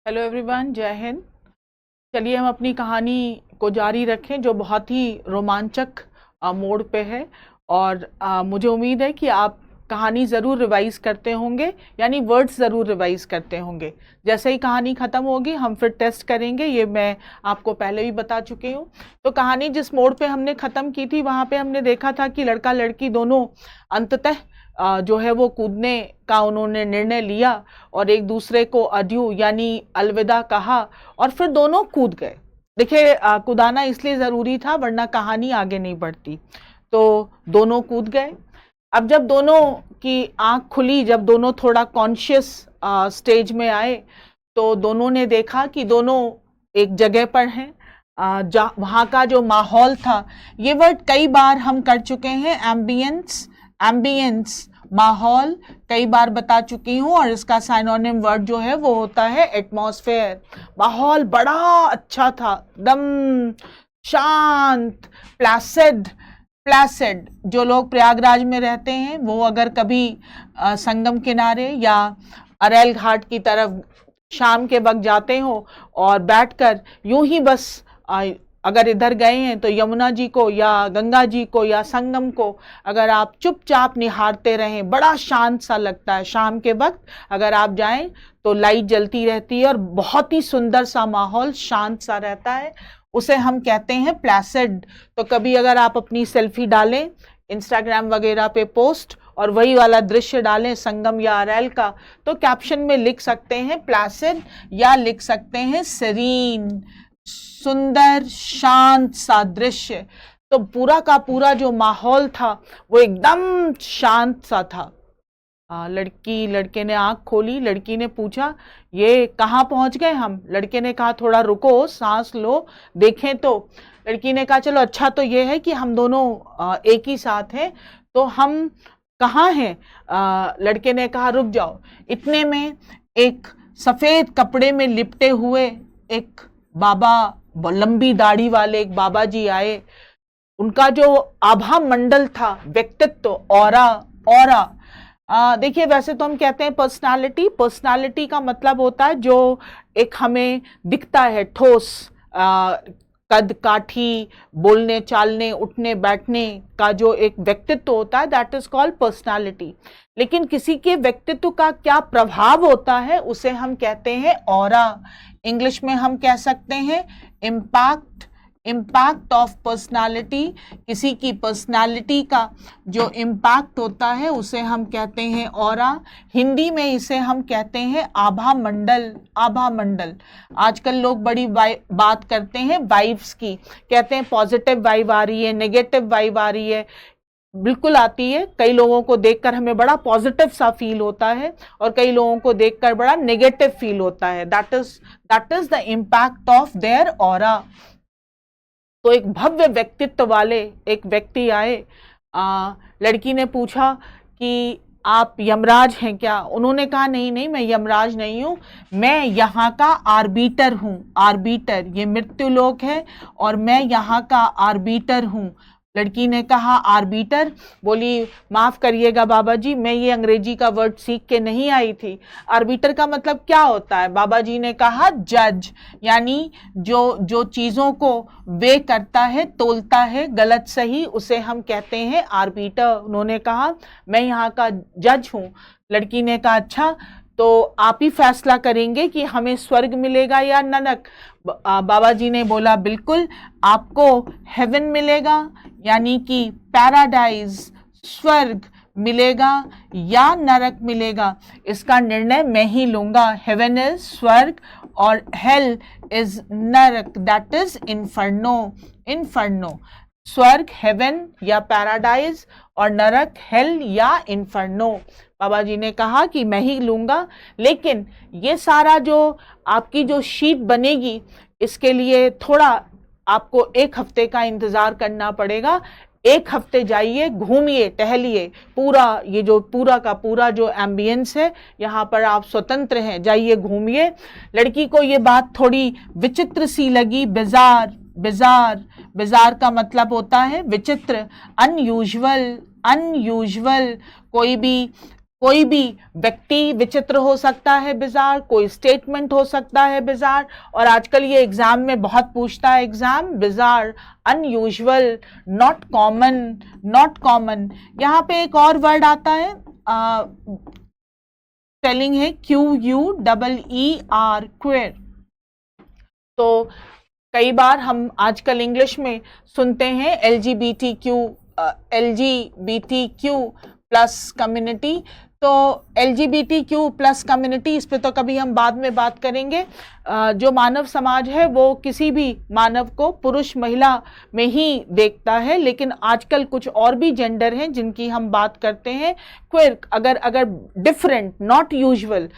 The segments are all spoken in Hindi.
हेलो एवरीवन, जय हिंद। चलिए हम अपनी कहानी को जारी रखें जो बहुत ही रोमांचक मोड़ पे है। और मुझे उम्मीद है कि आप कहानी ज़रूर रिवाइज करते होंगे, यानी वर्ड्स ज़रूर रिवाइज करते होंगे। जैसे ही कहानी ख़त्म होगी हम फिर टेस्ट करेंगे, ये मैं आपको पहले भी बता चुकी हूँ। तो कहानी जिस मोड़ पे हमने ख़त्म की थी वहाँ पे हमने देखा था कि लड़का लड़की दोनों अंततः जो है वो कूदने का उन्होंने निर्णय लिया और एक दूसरे को अड्यू यानी अलविदा कहा और फिर दोनों कूद गए। देखिए, कूदाना इसलिए ज़रूरी था वरना कहानी आगे नहीं बढ़ती। तो दोनों कूद गए। अब जब दोनों की आंख खुली, जब दोनों थोड़ा कॉन्शियस स्टेज में आए, तो दोनों ने देखा कि दोनों एक जगह पर हैं। वहाँ का जो माहौल था, ये वर्ड कई बार हम कर चुके हैं, एम्बियंस। एम्बियंस माहौल कई बार बता चुकी हूँ, और इसका साइनोनिम वर्ड जो है वो होता है एटमॉस्फेयर। माहौल बड़ा अच्छा था, एकदम शांत, प्लासिड। प्लासिड जो लोग प्रयागराज में रहते हैं वो अगर कभी संगम किनारे या अरेल घाट की तरफ शाम के वक्त जाते हो और बैठकर यूं ही बस अगर इधर गए हैं तो यमुना जी को या गंगा जी को या संगम को अगर आप चुपचाप निहारते रहें, बड़ा शांत सा लगता है। शाम के वक्त अगर आप जाएं तो लाइट जलती रहती है और बहुत ही सुंदर सा माहौल शांत सा रहता है, उसे हम कहते हैं प्लासिड। तो कभी अगर आप अपनी सेल्फी डालें इंस्टाग्राम वगैरह पे पोस्ट और वही वाला दृश्य डालें संगम या अरेल का, तो कैप्शन में लिख सकते हैं प्लासिड या लिख सकते हैं सेरीन, सुंदर शांत सा दृश्य। तो पूरा का पूरा जो माहौल था वो एकदम शांत सा था। लड़के ने आंख खोली। लड़की ने पूछा, ये कहाँ पहुंच गए हम? लड़के ने कहा, थोड़ा रुको, सांस लो, देखें। तो लड़की ने कहा, चलो अच्छा तो ये है कि हम दोनों एक ही साथ हैं, तो हम कहाँ हैं? लड़के ने कहा, रुक जाओ। इतने में एक सफेद कपड़े में लिपटे हुए एक बाबा, लंबी दाढ़ी वाले एक बाबा जी आए। उनका जो आभा मंडल था, व्यक्तित्व, ऑरा, देखिए वैसे तो हम कहते हैं पर्सनालिटी। पर्सनालिटी का मतलब होता है जो एक हमें दिखता है, ठोस, कद काठी, बोलने चालने उठने बैठने का जो एक व्यक्तित्व होता है, दैट इज कॉल्ड पर्सनालिटी। लेकिन किसी के व्यक्तित्व का क्या प्रभाव होता है उसे हम कहते हैं ऑरा। इंग्लिश में हम कह सकते हैं इम्पैक्ट, इम्पैक्ट ऑफ पर्सनालिटी। किसी की पर्सनालिटी का जो इम्पैक्ट होता है उसे हम कहते हैं ऑरा। हिंदी में इसे हम कहते हैं आभा मंडल, आभा मंडल। आजकल लोग बड़ी बात करते हैं वाइब्स की, कहते हैं पॉजिटिव वाइब आ रही है, नेगेटिव वाइब आ रही है। बिल्कुल आती है। कई लोगों को देखकर हमें बड़ा पॉजिटिव सा फील होता है और कई लोगों को देखकर बड़ा नेगेटिव फील होता है। That is the impact of their aura. तो एक भव्य व्यक्तित्व वाले एक व्यक्ति आए। लड़की ने पूछा कि आप यमराज हैं क्या? उन्होंने कहा, नहीं नहीं, मैं यमराज नहीं हूँ, मैं यहाँ का आर्बिटर हूँ। आर्बिटर, ये मृत्यु लोक है और मैं यहाँ का आर्बिटर हूँ। लड़की ने कहा, आर्बिटर? बोली, माफ करिएगा बाबा जी, मैं ये अंग्रेजी का वर्ड सीख के नहीं आई थी। आर्बिटर का मतलब क्या होता है? बाबा जी ने कहा, जज, यानी जो चीज़ों को वे करता है, तोलता है गलत सही, उसे हम कहते हैं आर्बिटर। उन्होंने कहा, मैं यहाँ का जज हूँ। लड़की ने कहा, अच्छा तो आप ही फैसला करेंगे कि हमें स्वर्ग मिलेगा या नरक? बाबा जी ने बोला, बिल्कुल, आपको हेवन मिलेगा यानी कि पैराडाइज, स्वर्ग मिलेगा या नरक मिलेगा, इसका निर्णय मैं ही लूंगा। हेवन इज स्वर्ग और हेल इज नरक, दैट इज इन्फर्नो। इन्फर्नो, स्वर्ग हेवन या पैराडाइज और नरक हेल या इन्फर्नो। बाबा जी ने कहा कि मैं ही लूंगा, लेकिन ये सारा जो आपकी जो शीट बनेगी इसके लिए थोड़ा आपको 1 हफ्ते का इंतजार करना पड़ेगा। 1 हफ्ते जाइए, घूमिए, टहलिए, पूरा ये जो पूरा का पूरा जो एम्बियंस है यहाँ पर आप स्वतंत्र हैं, जाइए घूमिए। लड़की को ये बात थोड़ी विचित्र सी लगी, बिजार। बिजार, बिजार का मतलब होता है विचित्र, अनयूजुअल। अनयूजुअल, कोई भी व्यक्ति विचित्र हो सकता है, बिजार, कोई स्टेटमेंट हो सकता है बिजार, और आजकल ये एग्जाम में बहुत पूछता है exam, bizarre, unusual, not common, not common. यहाँ पे एक और वर्ड आता है, स्पेलिंग है QUEER, क्वेर। तो कई बार हम आजकल इंग्लिश में सुनते हैं LGBTQ प्लस कम्युनिटी, तो LGBTQ प्लस कम्युनिटी, इस पे तो कभी हम बाद में बात करेंगे। जो मानव समाज है वो किसी भी मानव को पुरुष महिला में ही देखता है, लेकिन आजकल कुछ और भी जेंडर हैं जिनकी हम बात करते हैं। क्वेर, अगर डिफरेंट, नॉट यूजुअल,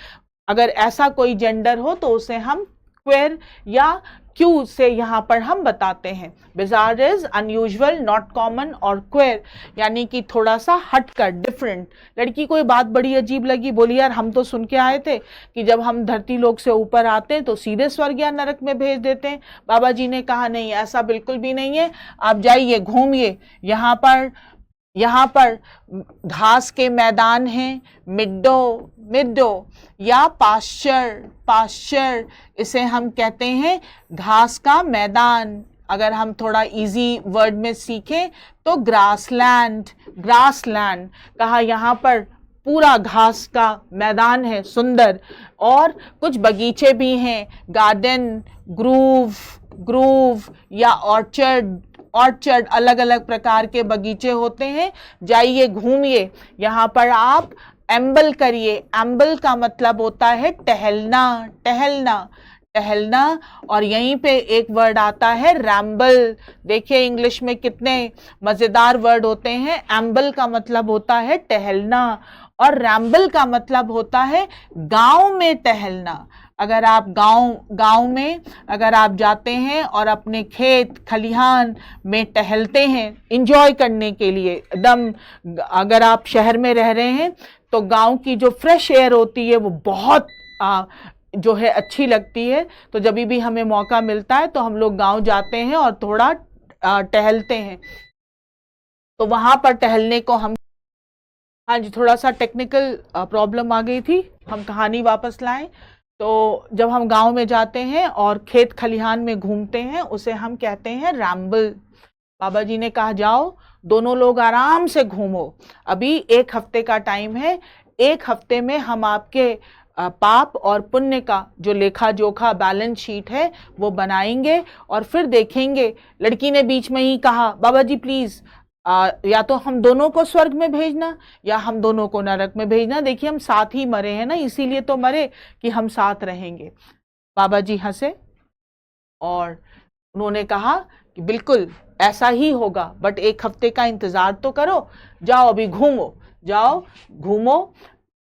अगर ऐसा कोई जेंडर हो तो उसे हम क्वेर या क्यू से यहाँ पर हम बताते हैं। Bizarre is unusual, not common और क्वेर यानी कि थोड़ा सा हटकर, डिफरेंट। लड़की को ये बात बड़ी अजीब लगी, बोली यार हम तो सुन के आए थे कि जब हम धरती लोक से ऊपर आते हैं तो सीधे स्वर्ग या नरक में भेज देते हैं। बाबा जी ने कहा नहीं, ऐसा बिल्कुल भी नहीं है, आप जाइए, घूमिए, यहाँ पर घास के मैदान हैं, मिड्डो या पास्चर, इसे हम कहते हैं घास का मैदान। अगर हम थोड़ा इजी वर्ड में सीखें तो ग्रासलैंड कहा, यहाँ पर पूरा घास का मैदान है, सुंदर, और कुछ बगीचे भी हैं, गार्डन, ग्रूव या ऑर्चर्ड, अलग अलग प्रकार के बगीचे होते हैं। जाइए, घूमिए, यहाँ पर आप एम्बल करिए। एम्बल का मतलब होता है टहलना, और यहीं पे एक वर्ड आता है रैम्बल। देखिए इंग्लिश में कितने मजेदार वर्ड होते हैं। एम्बल का मतलब होता है टहलना और रैम्बल का मतलब होता है गांव में टहलना। अगर आप गांव में अगर आप जाते हैं और अपने खेत खलिहान में टहलते हैं एंजॉय करने के लिए एकदम, अगर आप शहर में रह रहे हैं तो गांव की जो फ्रेश एयर होती है वो बहुत जो है अच्छी लगती है। तो जब भी हमें मौका मिलता है तो हम लोग गांव जाते हैं और थोड़ा टहलते हैं। तो वहां पर टहलने को हम, हाँ जी, थोड़ा सा टेक्निकल प्रॉब्लम आ गई थी, हम कहानी वापस लाएं। तो जब हम गांव में जाते हैं और खेत खलिहान में घूमते हैं उसे हम कहते हैं रैम्बल। बाबा जी ने कहा जाओ दोनों लोग आराम से घूमो, अभी 1 हफ्ते का टाइम है, 1 हफ्ते में हम आपके पाप और पुण्य का जो लेखा जोखा बैलेंस शीट है वो बनाएंगे और फिर देखेंगे। लड़की ने बीच में ही कहा बाबा जी प्लीज या तो हम दोनों को स्वर्ग में भेजना या हम दोनों को नरक में भेजना। देखिए हम साथ ही मरे हैं ना, इसीलिए तो मरे कि हम साथ रहेंगे। बाबा जी हंसे और उन्होंने कहा कि बिल्कुल ऐसा ही होगा, बट 1 हफ्ते का इंतजार तो करो, जाओ अभी घूमो, जाओ घूमो।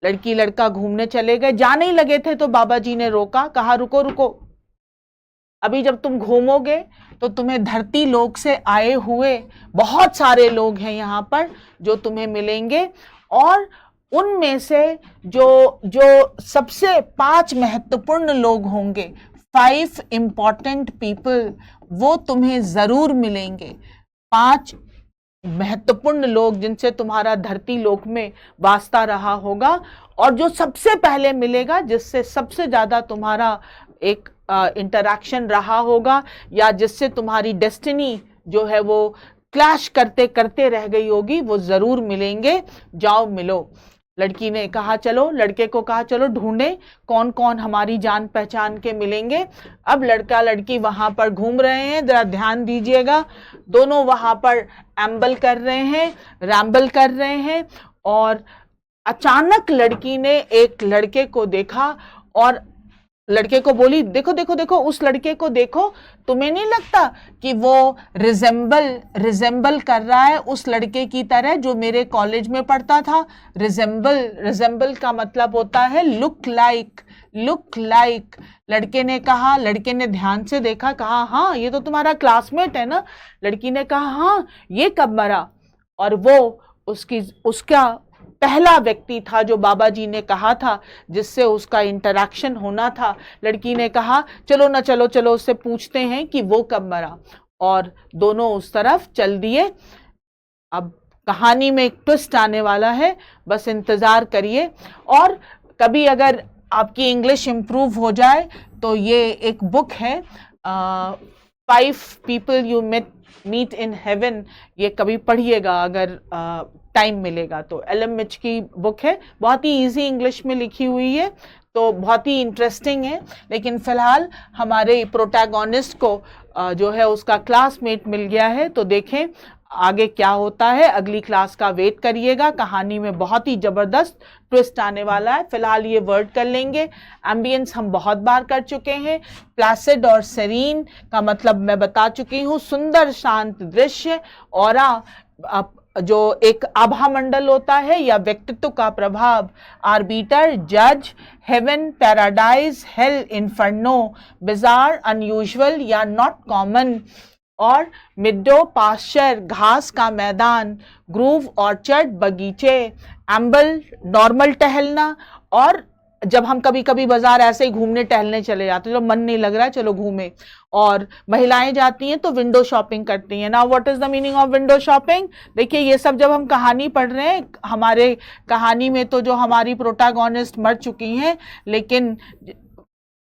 लड़की लड़का घूमने चले गए, जाने ही लगे थे तो बाबा जी ने रोका, कहा रुको रुको, अभी जब तुम घूमोगे तो तुम्हें धरती लोक से आए हुए बहुत सारे लोग हैं यहाँ पर जो तुम्हें मिलेंगे, और उनमें से जो सबसे 5 महत्वपूर्ण लोग होंगे, 5 इंपॉर्टेंट पीपल, वो तुम्हें जरूर मिलेंगे। 5 महत्वपूर्ण लोग जिनसे तुम्हारा धरती लोक में वास्ता रहा होगा, और जो सबसे पहले मिलेगा, जिससे सबसे ज्यादा तुम्हारा एक इंटरैक्शन रहा होगा या जिससे तुम्हारी डेस्टिनी जो है वो क्लैश करते करते रह गई होगी, वो जरूर मिलेंगे, जाओ मिलो। लड़की ने कहा चलो, लड़के को कहा चलो ढूंढे कौन कौन हमारी जान पहचान के मिलेंगे। अब लड़का लड़की वहां पर घूम रहे हैं, जरा ध्यान दीजिएगा, दोनों वहां पर एम्बल कर रहे हैं, रैम्बल कर रहे हैं, और अचानक लड़की ने एक लड़के को देखा और लड़के को बोली देखो देखो देखो उस लड़के को देखो, तुम्हें नहीं लगता कि वो रिजेंबल कर रहा है उस लड़के की तरह जो मेरे कॉलेज में पढ़ता था। रिजेंबल का मतलब होता है लुक लाइक। लड़के ने कहा, लड़के ने ध्यान से देखा, कहा हाँ ये तो तुम्हारा क्लासमेट है ना। लड़की ने कहा हाँ, ये कब मरा? और वो उसका पहला व्यक्ति था जो बाबा जी ने कहा था जिससे उसका इंटरैक्शन होना था। लड़की ने कहा चलो ना, चलो उससे पूछते हैं कि वो कब मरा, और दोनों उस तरफ चल दिए। अब कहानी में एक ट्विस्ट आने वाला है, बस इंतज़ार करिए। और कभी अगर आपकी इंग्लिश इम्प्रूव हो जाए तो ये एक बुक है, 5 people you meet in heaven, ये कभी पढ़िएगा अगर टाइम मिलेगा तो। एल.एम. मिच की बुक है, बहुत ही इजी इंग्लिश में लिखी हुई है, तो बहुत ही इंटरेस्टिंग है। लेकिन फ़िलहाल हमारे प्रोटैगोनिस्ट को जो है उसका क्लासमेट मिल गया है, तो देखें आगे क्या होता है। अगली क्लास का वेट करिएगा, कहानी में बहुत ही ज़बरदस्त ट्विस्ट आने वाला है। फिलहाल ये वर्ड कर लेंगे। एम्बियंस हम बहुत बार कर चुके हैं। प्लासिड और सेरीन का मतलब मैं बता चुकी हूँ, सुंदर शांत दृश्य। ऑरा जो एक आभा मंडल होता है या व्यक्तित्व का प्रभाव। आर्बिटर जज। Heaven paradise, hell inferno. Bizarre unusual या नॉट कॉमन। और मिडो पास्चर, घास का मैदान। ग्रूव ऑर्चर्ड, बगीचे। एम्बल नॉर्मल टहलना, और जब हम कभी कभी बाजार ऐसे ही घूमने टहलने चले जाते हैं, चलो मन नहीं लग रहा है चलो घूमे, और महिलाएं जाती हैं तो विंडो शॉपिंग करती हैं। Now what is the meaning of window shopping? देखिए ये सब जब हम कहानी पढ़ रहे हैं, हमारे कहानी में तो जो हमारी प्रोटैगोनिस्ट मर चुकी हैं, लेकिन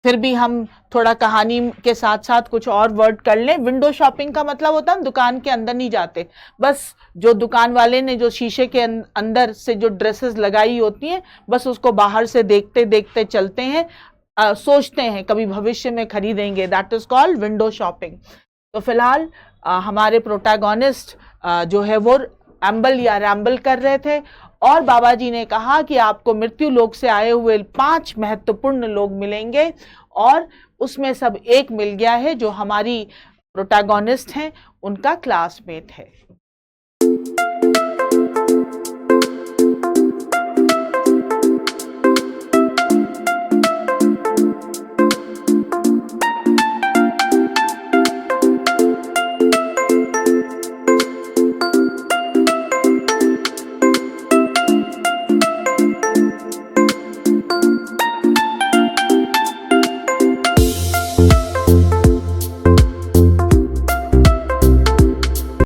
फिर भी हम थोड़ा कहानी के साथ साथ कुछ और वर्ड कर लें। विंडो शॉपिंग का मतलब होता है हम दुकान के अंदर नहीं जाते, बस जो दुकान वाले ने जो शीशे के अंदर से जो ड्रेसेस लगाई होती हैं, बस उसको बाहर से देखते देखते चलते हैं, सोचते हैं कभी भविष्य में खरीदेंगे। That is called window shopping. तो फिलहाल हमारे प्रोटैगोनिस्ट जो है वो एम्बल या रैम्बल कर रहे थे, और बाबा जी ने कहा कि आपको मृत्यु लोक से आए हुए 5 महत्वपूर्ण लोग मिलेंगे, और उसमें सब एक मिल गया है जो हमारी प्रोटैगोनिस्ट हैं, उनका क्लासमेट है।